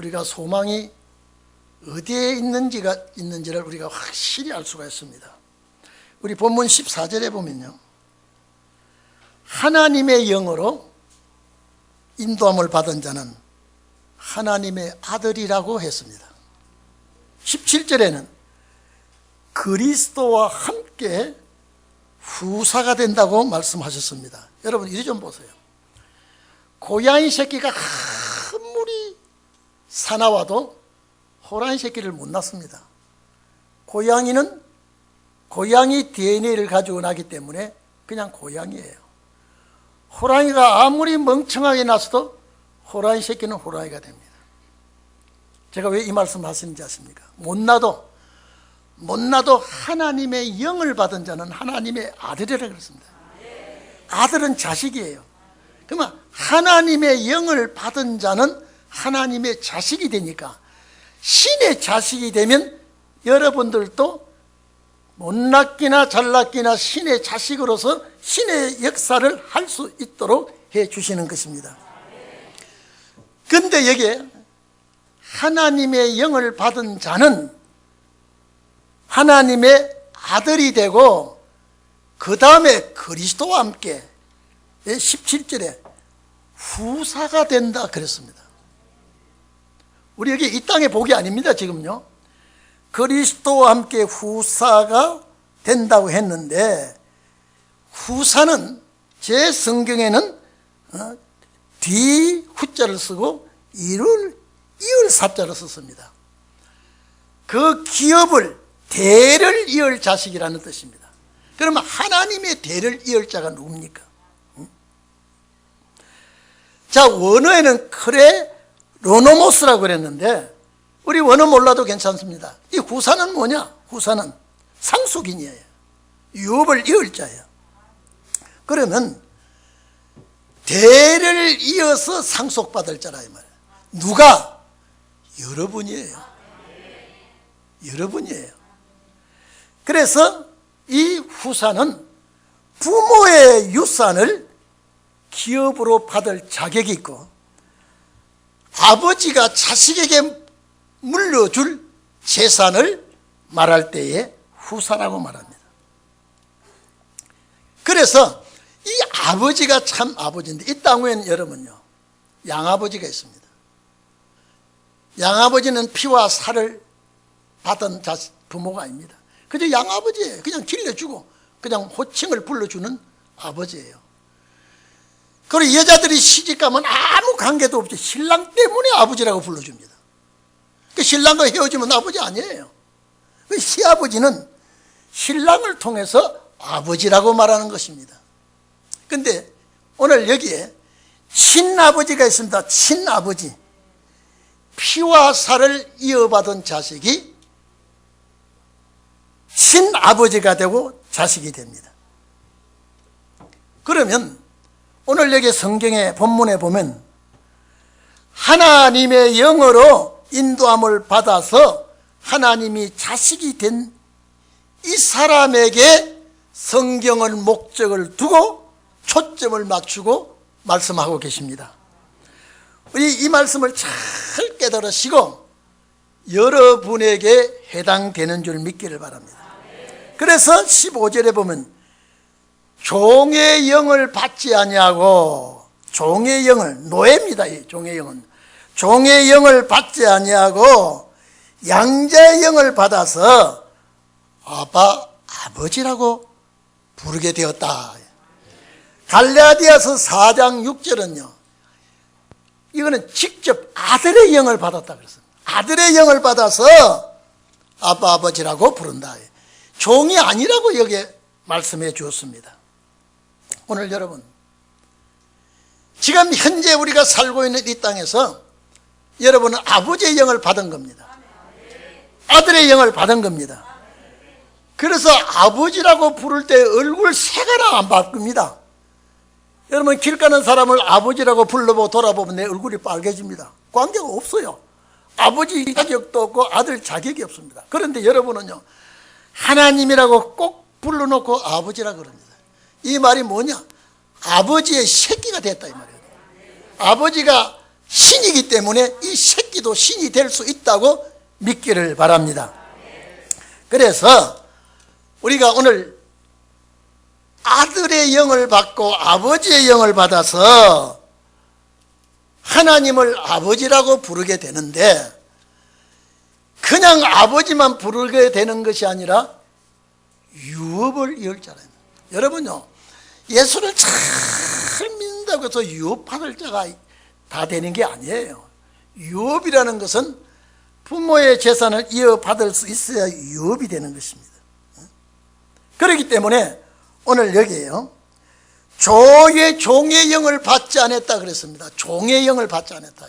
우리가 소망이 어디에 있는지를 우리가 확실히 알 수가 있습니다. 우리 본문 14절에 보면요, 하나님의 영으로 인도함을 받은 자는 하나님의 아들이라고 했습니다. 17절에는 그리스도와 함께 후사가 된다고 말씀하셨습니다. 여러분 이리 좀 보세요. 고양이 새끼가 아무리 사나워도 호랑이 새끼를 못 낳습니다. 고양이는 고양이 DNA를 가지고 나기 때문에 그냥 고양이에요. 호랑이가 아무리 멍청하게 낳아도 호랑이 새끼는 호랑이가 됩니다. 제가 왜 이 말씀을 하시는지 아십니까? 못 낳아도 하나님의 영을 받은 자는 하나님의 아들이라고 그랬습니다. 아들은 자식이에요. 그러면 하나님의 영을 받은 자는 하나님의 자식이 되니까, 신의 자식이 되면 여러분들도 못났기나 잘났기나 신의 자식으로서 신의 역사를 할 수 있도록 해 주시는 것입니다. 그런데 여기에 하나님의 영을 받은 자는 하나님의 아들이 되고, 그 다음에 그리스도와 함께 17절에 후사가 된다 그랬습니다. 우리 여기 이 땅의 복이 아닙니다. 지금요, 그리스도와 함께 후사가 된다고 했는데, 후사는 제 성경에는 뒤 후자를 쓰고 이을 사자를 썼습니다. 그 기업을 대를 이을 자식이라는 뜻입니다. 그러면 하나님의 대를 이을 자가 누굽니까? 자, 원어에는 크레로노모스라고 그랬는데, 우리 원어 몰라도 괜찮습니다. 이 후사는 뭐냐? 후사는 상속인이에요. 유업을 이을 자예요. 그러면 대를 이어서 상속받을 자라 이 말이에요. 누가? 여러분이에요. 여러분이에요. 그래서 이 후사는 부모의 유산을 기업으로 받을 자격이 있고, 아버지가 자식에게 물려줄 재산을 말할 때에 후사라고 말합니다. 그래서 이 아버지가 참 아버지인데, 이 땅에는 여러분요, 양아버지가 있습니다. 양아버지는 피와 살을 받은 부모가 아닙니다. 그저 양아버지예요. 그냥 길러주고 그냥 호칭을 불러주는 아버지예요. 그리고 여자들이 시집가면 아무 관계도 없이 신랑 때문에 아버지라고 불러줍니다. 그 신랑과 헤어지면 아버지 아니에요. 그 시아버지는 신랑을 통해서 아버지라고 말하는 것입니다. 그런데 오늘 여기에 친아버지가 있습니다. 친아버지. 피와 살을 이어받은 자식이 친아버지가 되고 자식이 됩니다. 그러면 오늘 여기 성경의 본문에 보면 하나님의 영으로 인도함을 받아서 하나님이 자식이 된 이 사람에게 성경은 목적을 두고 초점을 맞추고 말씀하고 계십니다. 우리 이 말씀을 잘 깨달으시고 여러분에게 해당되는 줄 믿기를 바랍니다. 그래서 15절에 보면 종의 영을 받지 아니하고, 종의 영을, 노예입니다. 이 종의 영은 종의 영을 받지 아니하고 양자의 영을 받아서 아버지라고 부르게 되었다. 갈라디아서 4장 6절은요, 이거는 직접 아들의 영을 받았다 그랬습니다. 아들의 영을 받아서 아버지라고 부른다. 종이 아니라고 여기에 말씀해 주었습니다. 오늘 여러분, 지금 현재 우리가 살고 있는 이 땅에서 여러분은 아버지의 영을 받은 겁니다. 아들의 영을 받은 겁니다. 그래서 아버지라고 부를 때 얼굴 색깔을 안 바꿉니다. 여러분, 길 가는 사람을 아버지라고 불러보고 돌아보면 내 얼굴이 빨개집니다. 관계가 없어요. 아버지 자격도 없고 아들 자격이 없습니다. 그런데 여러분은요, 하나님이라고 꼭 불러놓고 아버지라고 그럽니다. 이 말이 뭐냐? 아버지의 새끼가 됐다 이 말이에요. 아버지가 신이기 때문에 이 새끼도 신이 될 수 있다고 믿기를 바랍니다. 그래서 우리가 오늘 아들의 영을 받고 아버지의 영을 받아서 하나님을 아버지라고 부르게 되는데, 그냥 아버지만 부르게 되는 것이 아니라 유업을 이을 자라는, 여러분요, 예수를 잘 믿는다고 해서 유업받을 자가 다 되는 게 아니에요. 유업이라는 것은 부모의 재산을 이어받을 수 있어야 유업이 되는 것입니다. 그렇기 때문에 오늘 여기에요, 종의 영을 받지 않았다 그랬습니다. 종의 영을 받지 않았다.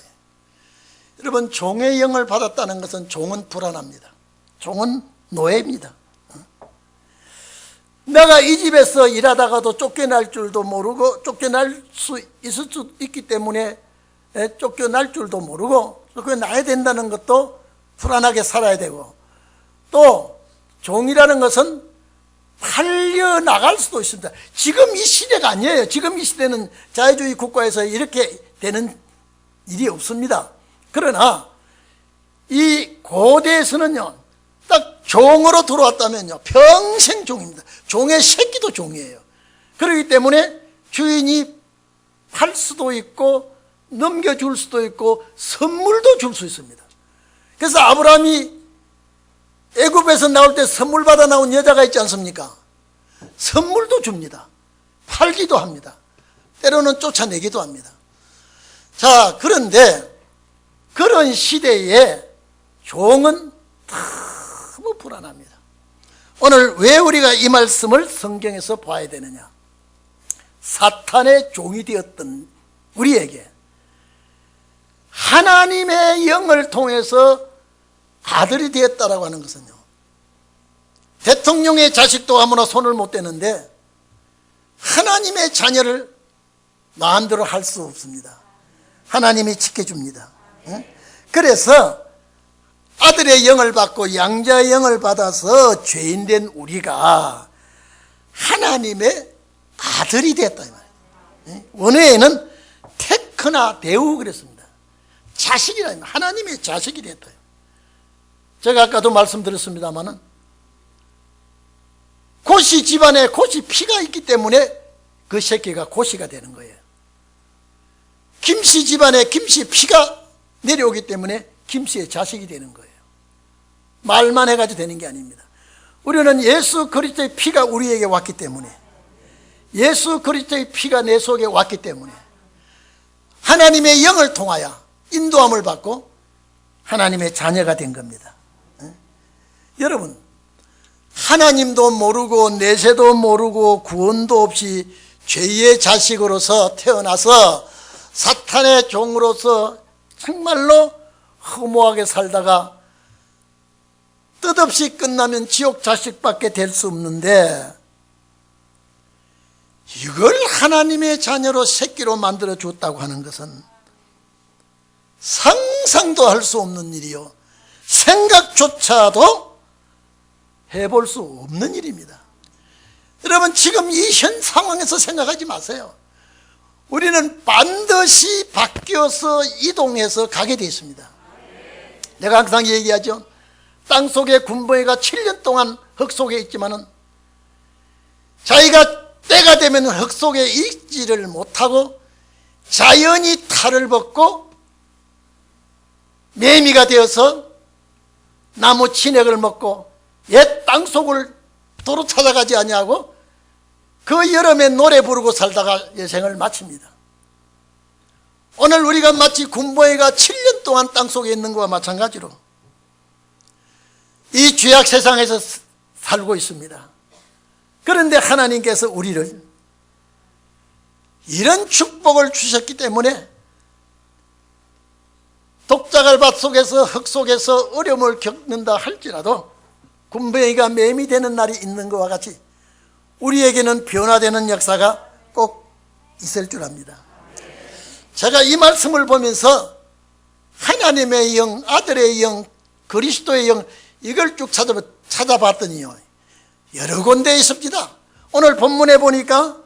여러분, 종의 영을 받았다는 것은 종은 불안합니다. 종은 노예입니다. 내가 이 집에서 일하다가도 쫓겨날 줄도 모르고, 쫓겨날 수 있을 수 있기 때문에 쫓겨날 줄도 모르고, 쫓겨나야 된다는 것도 불안하게 살아야 되고, 또 종이라는 것은 팔려나갈 수도 있습니다. 지금 이 시대가 아니에요. 지금 이 시대는 자유주의 국가에서 이렇게 되는 일이 없습니다. 그러나 이 고대에서는요, 딱 종으로 들어왔다면요, 평생 종입니다. 종의 새끼도 종이에요. 그렇기 때문에 주인이 팔 수도 있고 넘겨줄 수도 있고 선물도 줄 수 있습니다. 그래서 아브라함이 애굽에서 나올 때 선물 받아 나온 여자가 있지 않습니까? 선물도 줍니다. 팔기도 합니다. 때로는 쫓아내기도 합니다. 자, 그런데 그런 시대에 종은 너무 불안합니다. 오늘 왜 우리가 이 말씀을 성경에서 봐야 되느냐? 사탄의 종이 되었던 우리에게 하나님의 영을 통해서 아들이 되었다라고 하는 것은요, 대통령의 자식도 아무나 손을 못 대는데 하나님의 자녀를 마음대로 할 수 없습니다. 하나님이 지켜줍니다. 그래서 아들의 영을 받고 양자의 영을 받아서 죄인된 우리가 하나님의 아들이 됐다 이 말이에요. 원어에는 테크나 데우 그랬습니다. 자식이라, 하나님의 자식이 됐다. 제가 아까도 말씀드렸습니다마는 고시 집안에 고시 피가 있기 때문에 그 새끼가 고시가 되는 거예요. 김씨 집안에 김씨 피가 내려오기 때문에 김씨의 자식이 되는 거예요. 말만 해가지고 되는 게 아닙니다. 우리는 예수 그리스도의 피가 우리에게 왔기 때문에, 예수 그리스도의 피가 내 속에 왔기 때문에 하나님의 영을 통하여 인도함을 받고 하나님의 자녀가 된 겁니다. 여러분, 하나님도 모르고 내세도 모르고 구원도 없이 죄의 자식으로서 태어나서 사탄의 종으로서 정말로 허무하게 살다가 뜻없이 끝나면 지옥 자식밖에 될 수 없는데, 이걸 하나님의 자녀로 새끼로 만들어 줬다고 하는 것은 상상도 할 수 없는 일이요, 생각조차도 해볼 수 없는 일입니다. 여러분, 지금 이 현 상황에서 생각하지 마세요. 우리는 반드시 바뀌어서 이동해서 가게 되어 있습니다. 내가 항상 얘기하죠. 땅속에 군번이가 7년 동안 흙 속에 있지만은 자기가 때가 되면 흙 속에 있지를 못하고 자연히 탈을 벗고 매미가 되어서 나무 진액을 먹고 옛 땅속을 도로 찾아가지 아니하고 그 여름에 노래 부르고 살다가 여생을 마칩니다. 오늘 우리가 마치 군번이가 7년 동안 땅속에 있는 것과 마찬가지로 이 죄악 세상에서 살고 있습니다. 그런데 하나님께서 우리를 이런 축복을 주셨기 때문에 독자갈밭 속에서 흙 속에서 어려움을 겪는다 할지라도 군뱅이가 매미 되는 날이 있는 것과 같이 우리에게는 변화되는 역사가 꼭 있을 줄 압니다. 제가 이 말씀을 보면서 하나님의 영, 아들의 영, 그리스도의 영, 이걸 쭉 찾아봤더니요, 여러 군데 있습니다. 오늘 본문에 보니까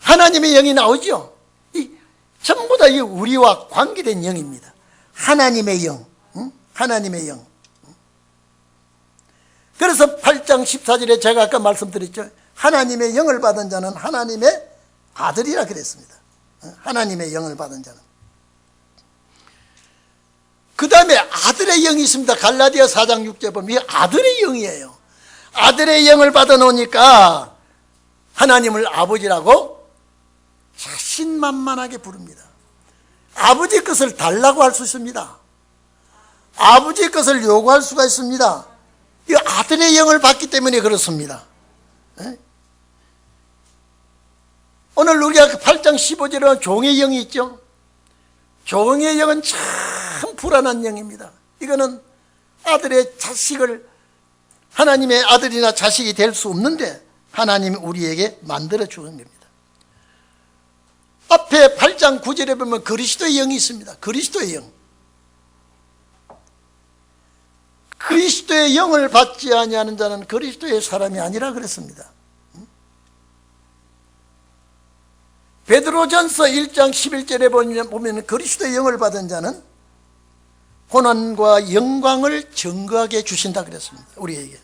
하나님의 영이 나오죠. 전부 다 이 우리와 관계된 영입니다. 하나님의 영, 하나님의 영. 그래서 8장 14절에 제가 아까 말씀드렸죠. 하나님의 영을 받은 자는 하나님의 아들이라 그랬습니다. 하나님의 영을 받은 자는. 그 다음에 아들의 영이 있습니다. 갈라디아 4장 6절 보면 이게 아들의 영이에요. 아들의 영을 받아놓으니까 하나님을 아버지라고 자신만만하게 부릅니다. 아버지 것을 달라고 할 수 있습니다. 아버지 것을 요구할 수가 있습니다. 이 아들의 영을 받기 때문에 그렇습니다. 오늘 우리가 8장 15절에 보면 종의 영이 있죠. 종의 영은 참 불안한 영입니다. 이거는 아들의 자식을, 하나님의 아들이나 자식이 될 수 없는데 하나님이 우리에게 만들어 주는 겁니다. 앞에 8장 9절에 보면 그리스도의 영이 있습니다. 그리스도의 영. 그리스도의 영을 받지 아니하는 자는 그리스도의 사람이 아니라 그랬습니다. 베드로전서 1장 11절에 보면 그리스도의 영을 받은 자는 고난과 영광을 증거하게 주신다 그랬습니다. 우리에게.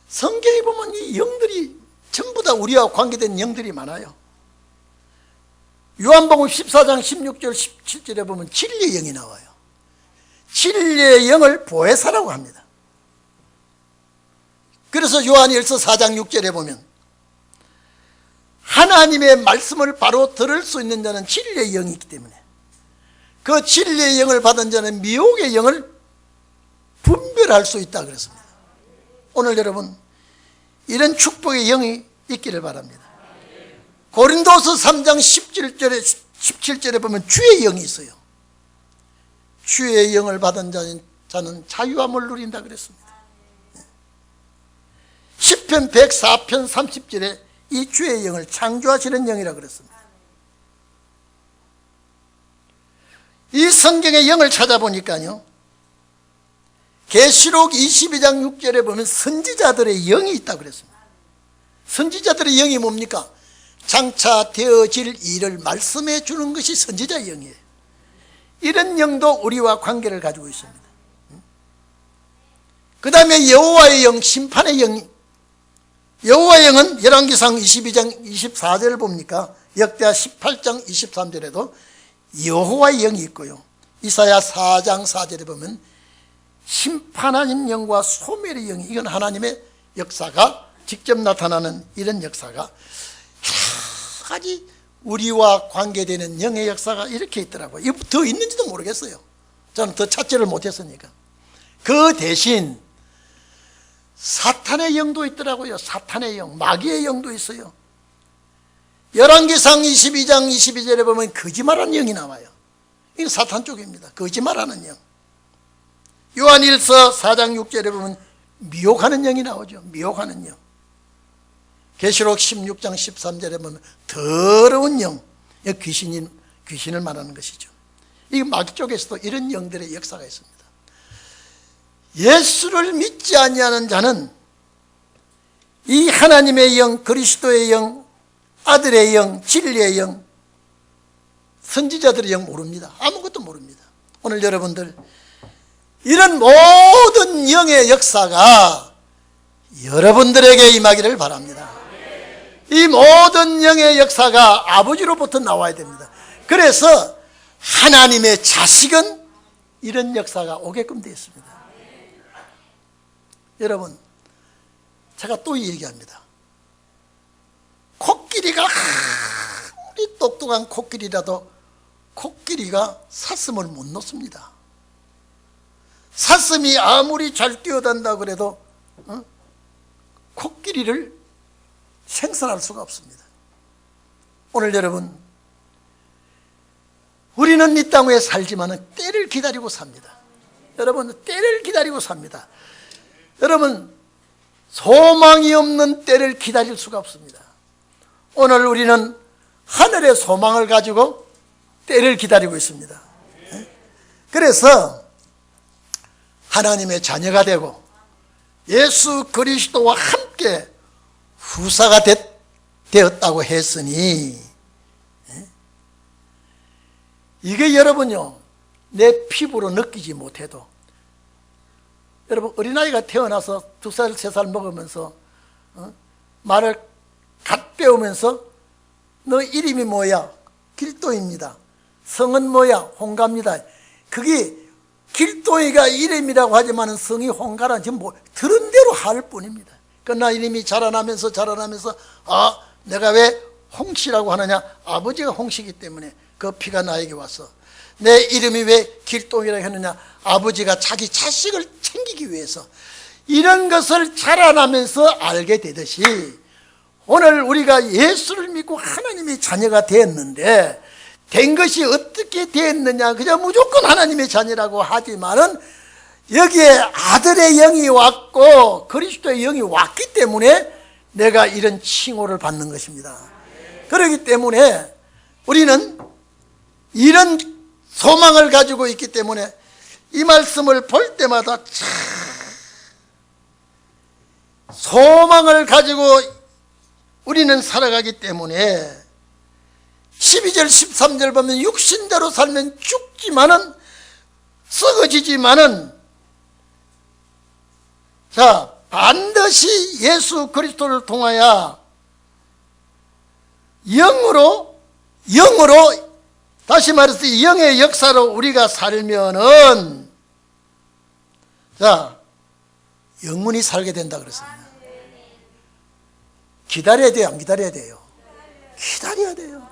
성경에 보면 이 영들이 전부 다 우리와 관계된 영들이 많아요. 요한복음 14장 16절 17절에 보면 진리의 영이 나와요. 진리의 영을 보혜사라고 합니다. 그래서 요한일서 4장 6절에 보면 하나님의 말씀을 바로 들을 수 있는 자는 진리의 영이 있기 때문에 그 진리의 영을 받은 자는 미혹의 영을 분별할 수 있다 그랬습니다. 오늘 여러분 이런 축복의 영이 있기를 바랍니다. 고린도서 3장 17절에 보면 주의 영이 있어요. 주의 영을 받은 자는 자유함을 누린다 그랬습니다. 시편 104편 30절에 이 주의 영을 창조하시는 영이라 그랬습니다. 이 성경의 영을 찾아보니까요, 계시록 22장 6절에 보면 선지자들의 영이 있다고 그랬습니다. 선지자들의 영이 뭡니까? 장차 되어질 일을 말씀해 주는 것이 선지자의 영이에요. 이런 영도 우리와 관계를 가지고 있습니다. 그 다음에 여호와의 영, 심판의 영. 여호와의 영은 열왕기상 22장 24절을 봅니까? 역대하 18장 23절에도 여호와의 영이 있고요, 이사야 4장 4절에 보면 심판하는 영과 소멸의 영이, 이건 하나님의 역사가 직접 나타나는 이런 역사가 여러 가지 우리와 관계되는 영의 역사가 이렇게 있더라고요. 이거 더 있는지도 모르겠어요. 저는 더 찾지를 못했으니까. 그 대신 사탄의 영도 있더라고요. 사탄의 영, 마귀의 영도 있어요. 열왕기상 22장 22절에 보면 거짓말하는 영이 나와요. 이건 사탄 쪽입니다. 거짓말하는 영. 요한일서 4장 6절에 보면 미혹하는 영이 나오죠. 미혹하는 영. 계시록 16장 13절에 보면 더러운 영, 귀신을 말하는 것이죠. 이 마귀 쪽에서도 이런 영들의 역사가 있습니다. 예수를 믿지 아니하는 자는 이 하나님의 영, 그리스도의 영, 아들의 영, 진리의 영, 선지자들의 영 모릅니다. 아무것도 모릅니다. 오늘 여러분들 이런 모든 영의 역사가 여러분들에게 임하기를 바랍니다. 이 모든 영의 역사가 아버지로부터 나와야 됩니다. 그래서 하나님의 자식은 이런 역사가 오게끔 되어 있습니다. 여러분, 제가 또 얘기합니다. 코끼리가 아무리 똑똑한 코끼리라도 코끼리가 사슴을 못 놓습니다. 사슴이 아무리 잘 뛰어단다고 그래도 코끼리를 생산할 수가 없습니다. 오늘 여러분, 우리는 이 땅에 살지만 때를 기다리고 삽니다. 여러분, 때를 기다리고 삽니다. 여러분, 소망이 없는 때를 기다릴 수가 없습니다. 오늘 우리는 하늘의 소망을 가지고 때를 기다리고 있습니다. 그래서 하나님의 자녀가 되고 예수 그리스도와 함께 후사가 되었다고 했으니, 이게 여러분요, 내 피부로 느끼지 못해도, 여러분 어린아이가 태어나서 2살, 3살 먹으면서 말을 갓 배우면서 너 이름이 뭐야? 길동입니다. 성은 뭐야? 홍가입니다. 그게 길동이가 이름이라고 하지만 성이 홍가라 지금 뭐 들은 대로 할 뿐입니다. 그러나 이름이 자라나면서 아, 내가 왜 홍씨라고 하느냐? 아버지가 홍씨이기 때문에 그 피가 나에게 와서. 내 이름이 왜 길동이라고 했느냐? 아버지가 자기 자식을 챙기기 위해서. 이런 것을 자라나면서 알게 되듯이 오늘 우리가 예수를 믿고 하나님의 자녀가 되었는데, 된 것이 어떻게 되었느냐? 그냥 무조건 하나님의 자녀라고 하지만은 여기에 아들의 영이 왔고 그리스도의 영이 왔기 때문에 내가 이런 칭호를 받는 것입니다. 그렇기 때문에 우리는 이런 소망을 가지고 있기 때문에 이 말씀을 볼 때마다 참 소망을 가지고 우리는 살아가기 때문에 12절 13절 보면 육신대로 살면 죽지만은 썩어지지만은 자 반드시 예수 그리스도를 통하여 영으로 다시 말해서 영의 역사로 우리가 살면은 자 영원히 살게 된다 그랬습니다. 기다려야 돼요? 안 기다려야 돼요? 기다려야 돼요.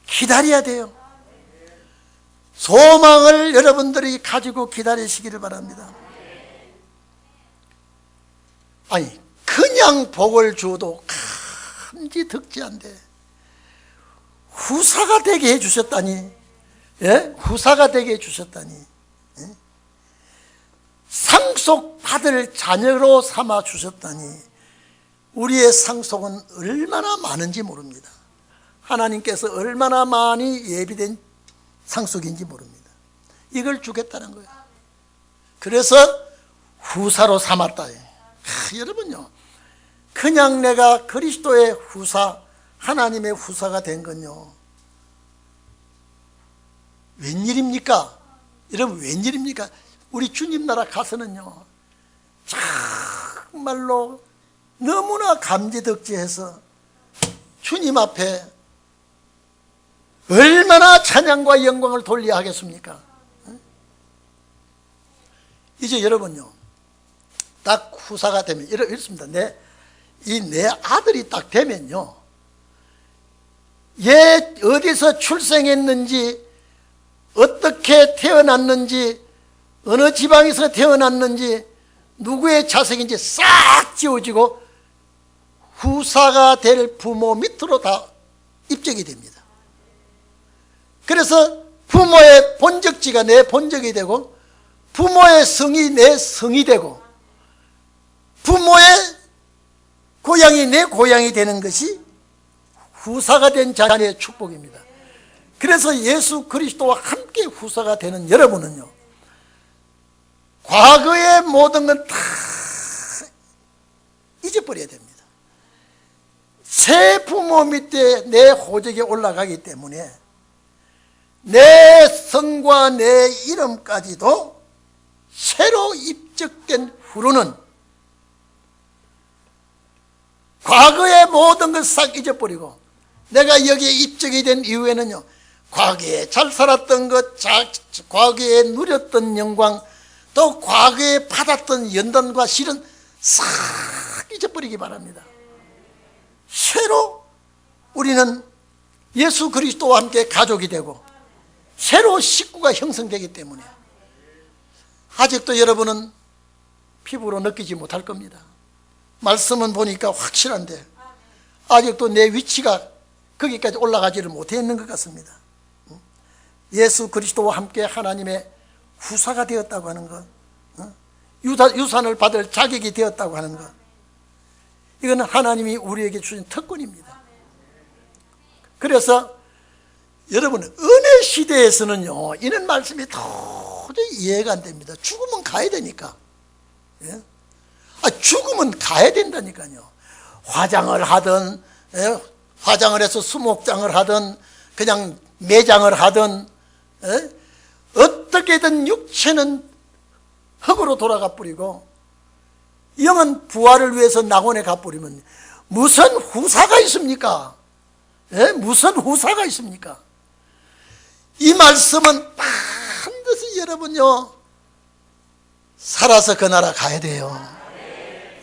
기다려야 돼요. 소망을 여러분들이 가지고 기다리시기를 바랍니다. 아니 그냥 복을 줘도 간지 득지한데 후사가 되게 해주셨다니, 예? 후사가 되게 해주셨다니, 예? 상속받을 자녀로 삼아 주셨다니, 우리의 상속은 얼마나 많은지 모릅니다. 하나님께서 얼마나 많이 예비된 상속인지 모릅니다. 이걸 주겠다는 거예요. 그래서 후사로 삼았다. 여러분요, 그냥 내가 그리스도의 후사, 하나님의 후사가 된 건요, 웬일입니까? 여러분 웬일입니까? 우리 주님 나라 가서는요 정말로 너무나 감지덕지해서 주님 앞에 얼마나 찬양과 영광을 돌려야 하겠습니까? 이제 여러분요, 딱 후사가 되면 이렇습니다. 내 아들이 딱 되면요, 얘 어디서 출생했는지, 어떻게 태어났는지, 어느 지방에서 태어났는지, 누구의 자식인지 싹 지워지고 후사가 될 부모 밑으로 다 입적이 됩니다. 그래서 부모의 본적지가 내 본적이 되고, 부모의 성이 내 성이 되고, 부모의 고향이 내 고향이 되는 것이 후사가 된 자녀의 축복입니다. 그래서 예수 그리스도와 함께 후사가 되는 여러분은요, 과거의 모든 건 다 잊어버려야 됩니다. 새 부모 밑에 내 호적에 올라가기 때문에 내 성과 내 이름까지도 새로 입적된 후로는 과거의 모든 걸 싹 잊어버리고, 내가 여기에 입적이 된 이후에는요, 과거에 잘 살았던 것, 과거에 누렸던 영광, 또 과거에 받았던 연단과 실은 싹 잊어버리기 바랍니다. 새로 우리는 예수 그리스도와 함께 가족이 되고 새로 식구가 형성되기 때문에 아직도 여러분은 피부로 느끼지 못할 겁니다. 말씀은 보니까 확실한데 아직도 내 위치가 거기까지 올라가지를 못해 있는 것 같습니다. 예수 그리스도와 함께 하나님의 후사가 되었다고 하는 것, 유산을 받을 자격이 되었다고 하는 것, 이거는 하나님이 우리에게 주신 특권입니다. 그래서 여러분, 은혜 시대에서는요, 이런 말씀이 도저히 이해가 안 됩니다. 죽으면 가야 되니까. 예? 죽으면 가야 된다니까요. 화장을 하든 화장을 해서 수목장을 하든 그냥 매장을 하든 어떻게든 육체는 흙으로 돌아가 버리고 영은 부활을 위해서 낙원에 가버리면 무슨 후사가 있습니까? 무슨 후사가 있습니까? 이 말씀은 반드시 여러분요 살아서 그 나라 가야 돼요.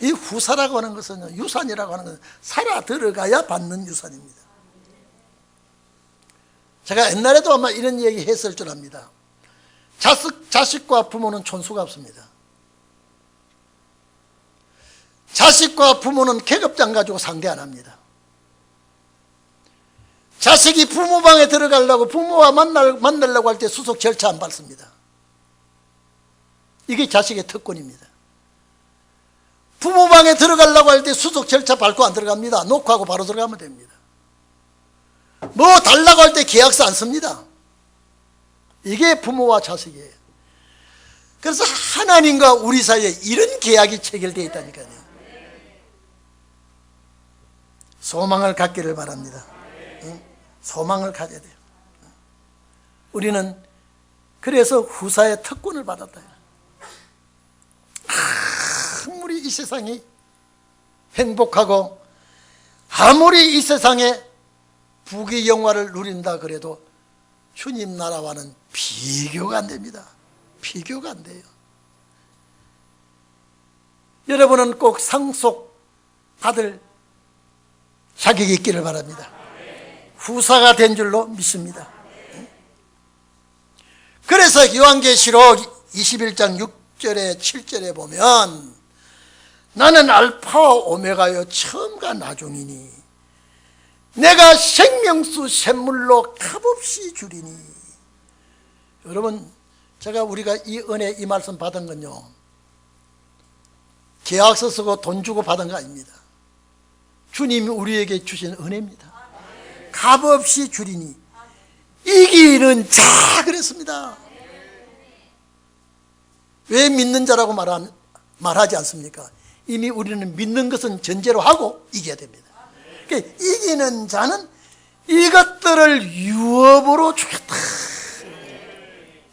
이 후사라고 하는 것은 유산이라고 하는 것은 살아 들어가야 받는 유산입니다. 제가 옛날에도 아마 이런 얘기 했을 줄 압니다. 자식과 부모는 촌수가 없습니다. 자식과 부모는 계급장 가지고 상대 안 합니다. 자식이 부모 방에 들어가려고 부모와 만나려고 할 때 수속 절차 안 밟습니다. 이게 자식의 특권입니다. 부모 방에 들어가려고 할 때 수속 절차 밟고 안 들어갑니다. 녹화하고 바로 들어가면 됩니다. 뭐 달라고 할 때 계약서 안 씁니다. 이게 부모와 자식이에요. 그래서 하나님과 우리 사이에 이런 계약이 체결되어 있다니까요. 소망을 갖기를 바랍니다. 소망을 가져야 돼요. 우리는 그래서 후사의 특권을 받았다. 아무리 이 세상이 행복하고 아무리 이 세상에 부귀 영화를 누린다 그래도 주님 나라와는 비교가 안 됩니다. 비교가 안 돼요. 여러분은 꼭 상속 받을 자격이 있기를 바랍니다. 후사가 된 줄로 믿습니다. 그래서 요한계시록 21장 6절에 7절에 보면 나는 알파와 오메가요 처음과 나중이니 내가 생명수 샘물로 값없이 주리니. 여러분 우리가 이 은혜 이 말씀 받은 건요 계약서 쓰고 돈 주고 받은 거 아닙니다. 주님이 우리에게 주신 은혜입니다. 값없이 주리니 이기는 자 그랬습니다. 왜 믿는 자라고 말하지 않습니까? 이미 우리는 믿는 것은 전제로 하고 이겨야 됩니다. 그러니까 이기는 자는 이것들을 유업으로 주겠다.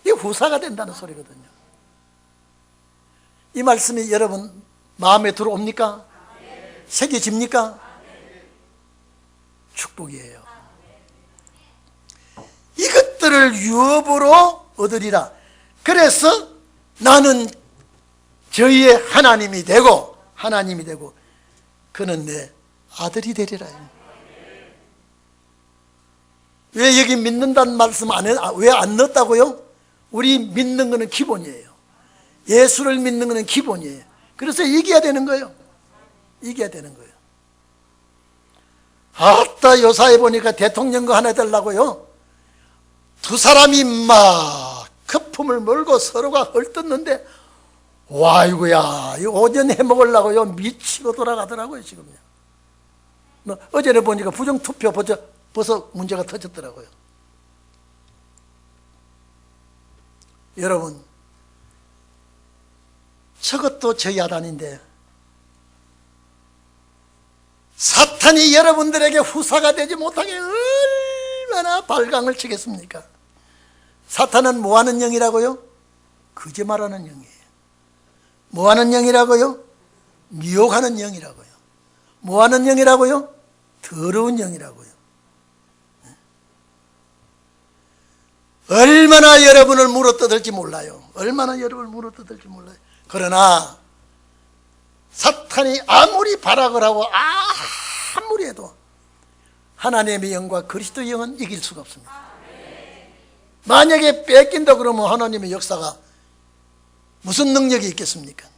이게 후사가 된다는 소리거든요. 이 말씀이 여러분 마음에 들어옵니까? 새겨집니까? 축복이에요. 이것들을 유업으로 얻으리라. 그래서 나는 저희의 하나님이 되고 그는 내 아들이 되리라. 왜 여기 믿는다는 말씀 왜 안 넣었다고요? 우리 믿는 것은 기본이에요. 예수를 믿는 것은 기본이에요. 그래서 이겨야 되는 거예요. 이겨야 되는 거예요. 아따 요사에 보니까 대통령거 하나 되려고요 두 사람이 막 거품을 몰고 서로가 헐뜯는데 와이고야 오전 해먹으려고요 미치고 돌아가더라고요 지금요. 어제는 보니까 부정투표 벌써 문제가 터졌더라고요. 여러분 저것도 저 야단인데 사탄이 여러분들에게 후사가 되지 못하게 얼마나 발광을 치겠습니까? 사탄은 뭐하는 영이라고요? 거짓말하는 영이에요. 뭐하는 영이라고요? 미혹하는 영이라고요. 뭐하는 영이라고요? 더러운 영이라고요. 얼마나 여러분을 물어뜯을지 몰라요. 얼마나 여러분을 물어뜯을지 몰라요. 그러나 사탄이 아무리 발악을 하고 아무리 해도 하나님의 영과 그리스도의 영은 이길 수가 없습니다. 만약에 뺏긴다 그러면 하나님의 역사가 무슨 능력이 있겠습니까?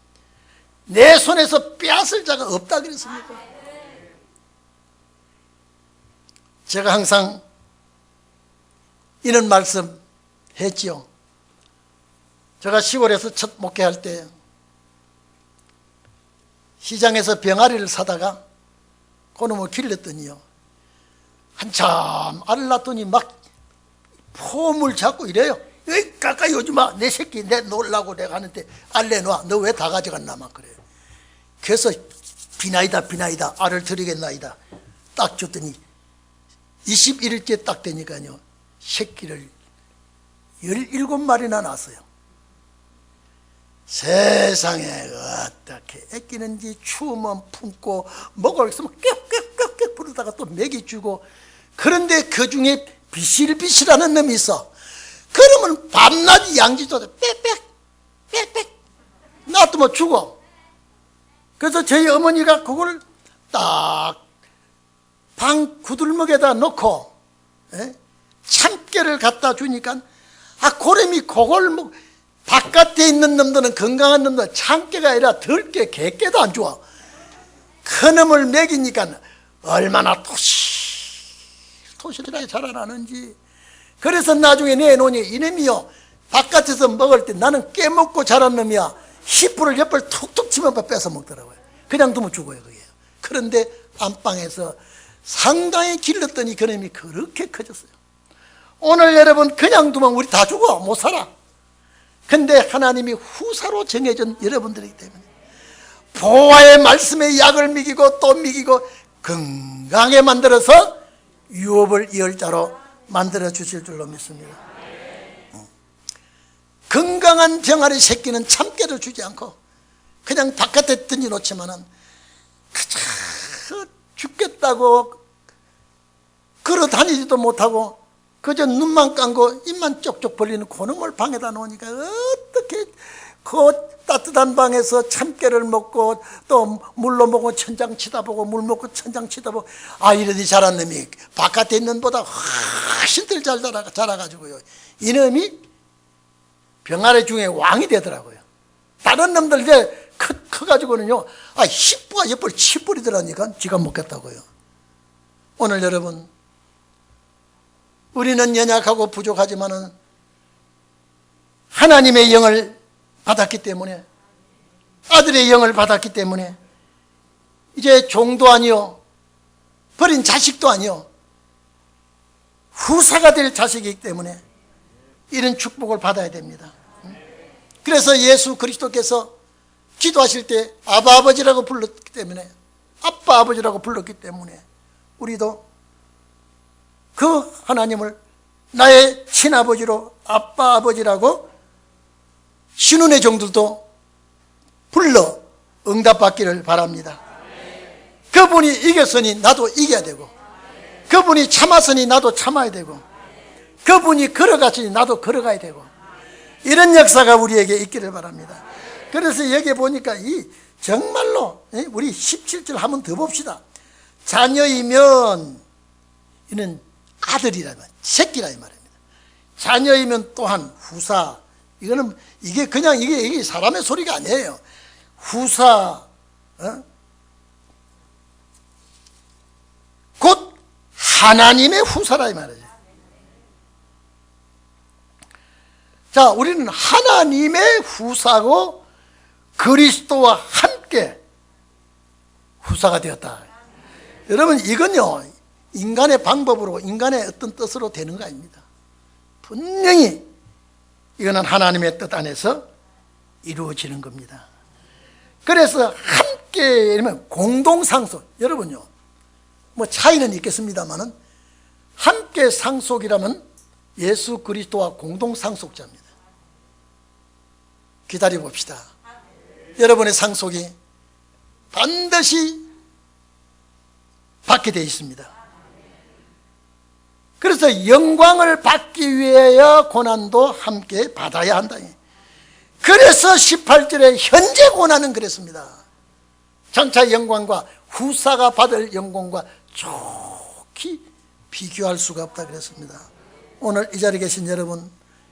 내 손에서 빼앗을 자가 없다 그랬습니까? 제가 항상 이런 말씀 했지요. 제가 시골에서 첫 목회할 때 시장에서 병아리를 사다가 그놈을 길렀더니요 한참 알을 낳더니 막 폼을 잡고 이래요. 에이 가까이 오지마 내 새끼 내 놀라고 내가 하는데 알 내놔. 너 왜 다 가져갔나 막 그래요. 그래서 비나이다 알을 드리겠나이다. 딱 줬더니 21일째 딱 되니까요, 새끼를 17마리나 낳았어요. 세상에 어떻게 애끼는지, 추우면 품고 먹을 있으면 꽥꽥꽥꽥 부르다가 또 먹이 주고. 그런데 그 중에 비실비실하는 놈이 있어. 그러면 밤낮 양지조대 빽빽 놔두면 죽어. 그래서 저희 어머니가 그걸 딱 방 구들먹에다 놓고 참깨를 갖다 주니까, 고래미 그걸 바깥에 있는 놈들은, 건강한 놈들은 참깨가 아니라 들깨, 개깨도 안 좋아. 그 놈을 먹이니까 얼마나 토실토실하게 자라나는지. 그래서 나중에 내놓으니, 이놈이요, 바깥에서 먹을 때 나는 깨먹고 자란 놈이야, 히프를 옆을 툭툭 치면 뺏어 먹더라고요. 그냥 두면 죽어요, 그게. 그런데 안방에서 상당히 길렀더니 그놈이 그렇게 커졌어요. 오늘 여러분 그냥 두면 우리 다 죽어, 못 살아. 근데 하나님이 후사로 정해준 여러분들이기 때문에 보화의 말씀에 약을 먹이고 또 먹이고 건강하게 만들어서 유업을 이을 자로 만들어 주실 줄로 믿습니다. 건강한 병아리 새끼는 참깨를 주지 않고 그냥 바깥에 던져놓지만은 그저 죽겠다고 걸어 다니지도 못하고 그저 눈만 감고 입만 쪽쪽 벌리는 그놈을 방에다 놓으니까 어떻게 그 따뜻한 방에서 참깨를 먹고 또 물로 먹고 천장 치다보고 물 먹고 천장 치다보고, 이러니 자란 놈이 바깥에 있는 보다 훨씬 더 잘 자라가지고요, 이놈이 병아리 중에 왕이 되더라고요. 다른 놈들 이제 커가지고는요, 히프가 옆을 치뿌리더라니까 지가 먹겠다고요. 오늘 여러분, 우리는 연약하고 부족하지만은 하나님의 영을 받았기 때문에, 아들의 영을 받았기 때문에 이제 종도 아니요, 버린 자식도 아니요, 후사가 될 자식이기 때문에 이런 축복을 받아야 됩니다. 그래서 예수 그리스도께서 기도하실 때 아바 아버지라고 불렀기 때문에, 아빠 아버지라고 불렀기 때문에 우리도 그 하나님을 나의 친아버지로, 아빠 아버지라고 신혼의 종들도 불러 응답받기를 바랍니다. 그분이 이겼으니 나도 이겨야 되고, 그분이 참았으니 나도 참아야 되고, 그분이 걸어갔으니 나도 걸어가야 되고, 이런 역사가 우리에게 있기를 바랍니다. 그래서 여기 보니까 정말로 우리 17절 한번 더 봅시다. 자녀이면, 이는 아들이라면, 새끼라 이 말입니다. 자녀이면 또한 후사. 이게 그냥 이게 사람의 소리가 아니에요. 후사, 곧 하나님의 후사라 이 말이죠. 자, 우리는 하나님의 후사고 그리스도와 함께 후사가 되었다. 여러분, 이건요, 인간의 방법으로, 인간의 어떤 뜻으로 되는 거 아닙니다. 분명히 이거는 하나님의 뜻 안에서 이루어지는 겁니다. 그래서 함께, 이러면 공동상속. 여러분요, 뭐 차이는 있겠습니다만은 함께 상속이라면 예수 그리스도와 공동상속자입니다. 기다려 봅시다. 여러분의 상속이 반드시 받게 되어 있습니다. 그래서 영광을 받기 위하여 고난도 함께 받아야 한다. 그래서 18절에 현재 고난은 그랬습니다. 장차 영광과 후사가 받을 영광과 좋게 비교할 수가 없다 그랬습니다. 오늘 이 자리에 계신 여러분,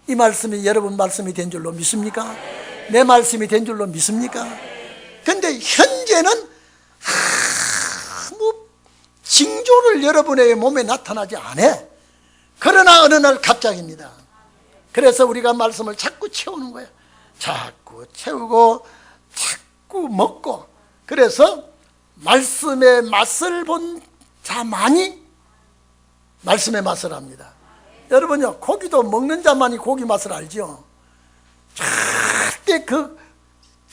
이 말씀이 여러분 말씀이 된 줄로 믿습니까? 내 말씀이 된 줄로 믿습니까? 근데 현재는 아무 징조를 여러분의 몸에 나타나지 않아. 그러나 어느 날 갑자기입니다. 그래서 우리가 말씀을 자꾸 채우는 거예요. 자꾸 채우고 자꾸 먹고. 그래서 말씀의 맛을 본 자만이 말씀의 맛을 압니다. 여러분요, 고기도 먹는 자만이 고기 맛을 알죠. 절대 그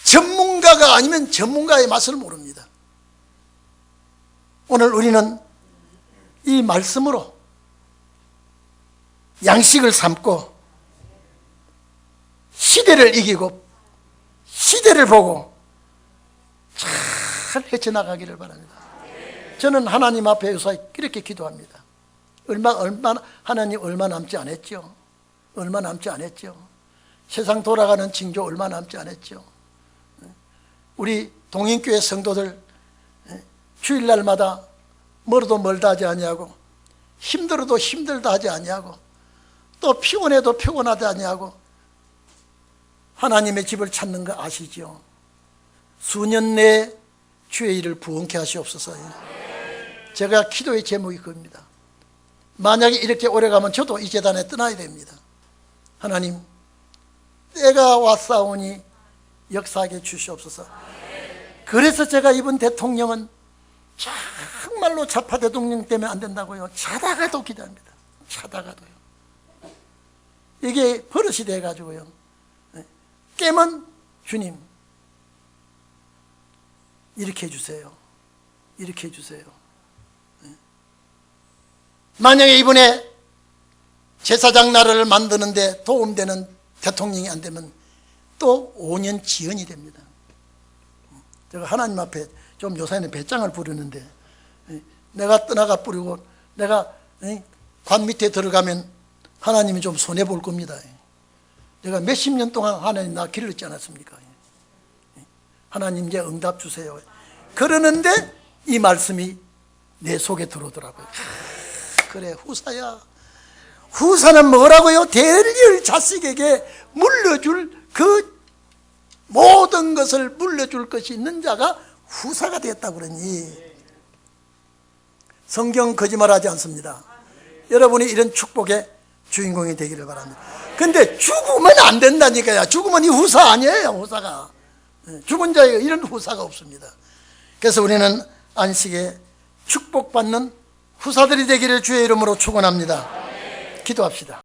전문가가 아니면 전문가의 맛을 모릅니다. 오늘 우리는 이 말씀으로 양식을 삼고 시대를 이기고 시대를 보고 잘 헤쳐나가기를 바랍니다. 저는 하나님 앞에 요새 이렇게 기도합니다. 하나님 얼마 남지 않았죠? 얼마 남지 않았죠? 세상 돌아가는 징조 얼마 남지 않았죠? 우리 동인교회 성도들 주일날마다 멀어도 멀다 하지 아니하고 힘들어도 힘들다 하지 아니하고 또 피곤해도 피곤하지 아니하고 하나님의 집을 찾는 거 아시죠? 수년 내에 주의 일을 부응케 하시옵소서. 제가 기도의 제목이 그겁니다. 만약에 이렇게 오래가면 저도 이 재단에 떠나야 됩니다. 하나님, 때가 왔사오니 역사하게 주시옵소서. 그래서 제가 이번 대통령은 정말로 좌파 대통령 때문에 안 된다고요. 자다가도 기도합니다. 자다가도요. 이게 버릇이 돼가지고요. 깨면 주님 이렇게 해주세요. 이렇게 해주세요. 만약에 이번에 제사장 나라를 만드는데 도움되는 대통령이 안 되면 또 5년 지연이 됩니다. 제가 하나님 앞에 좀 요새는 배짱을 부르는데 내가 떠나가 뿌리고 내가 관 밑에 들어가면 하나님이 좀 손해볼 겁니다. 내가 몇십 년 동안 하나님 나 길렀지 않았습니까? 하나님 이제 응답 주세요. 그러는데 이 말씀이 내 속에 들어오더라고요. 그래, 후사야. 후사는 뭐라고요? 대리를 자식에게 물려줄 그 모든 것을 물려줄 것이 있는 자가 후사가 되었다고 그러니 성경 거짓말하지 않습니다. 여러분이 이런 축복의 주인공이 되기를 바랍니다. 근데 죽으면 안 된다니까요. 죽으면 이 후사 아니에요. 후사가 죽은 자에게 이런 후사가 없습니다. 그래서 우리는 안식에 축복받는 후사들이 되기를 주의 이름으로 축원합니다. 기도합시다.